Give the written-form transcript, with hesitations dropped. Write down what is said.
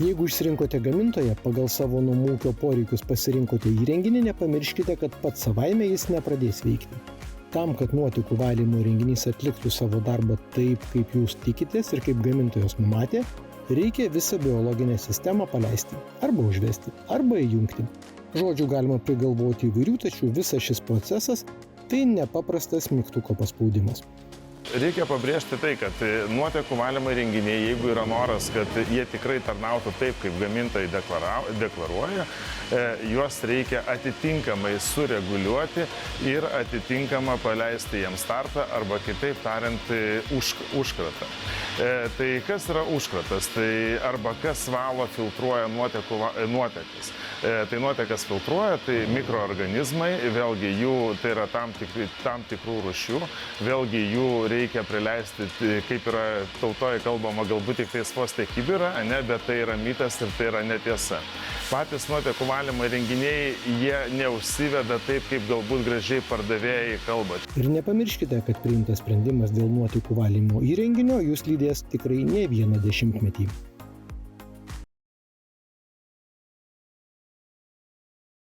Jeigu išsirinkote gamintoją, pagal savo namų ūkio poreikius pasirinkote įrenginį, nepamirškite, kad pats savaime jis nepradės veikti. Tam, kad nuotekų valymo įrenginys atliktų savo darbą taip, kaip jūs tikitės ir kaip gamintojas numatė, reikia visą biologinę sistemą paleisti, arba užvesti, arba įjungti. Žodžių galima prigalvoti įvairių, tačiau visas šis procesas tai nepaprastas mygtuko paspaudimas. Reikia pabrėžti tai, kad nuotekų valymo įrenginiai, jeigu yra noras, kad jie tikrai tarnautų taip, kaip gamintojai deklaruoja, juos reikia atitinkamai sureguliuoti ir atitinkamą paleisti jiems startą arba kitaip tariant užkratą. Tai kas yra užkratas? Tai arba kas valo, filtruoja nuotekas. Tai nuotekas filtruoja, tai mikroorganizmai, vėlgi jų, tai yra tam tikrų rūšių, vėlgi jų reikia prileisti, kaip yra tautoje kalbama, galbūt tik tais vos te kibirą, bet tai yra mitas ir tai yra netiesa. Patys nuotekų valymo įrenginiai, jie neužsiveda taip, kaip galbūt gražiai pardavėjai kalba. Ir nepamirškite, kad priimtas sprendimas dėl nuotekų valymo įrenginio jūs lydės tikrai ne vieną dešimtmetį.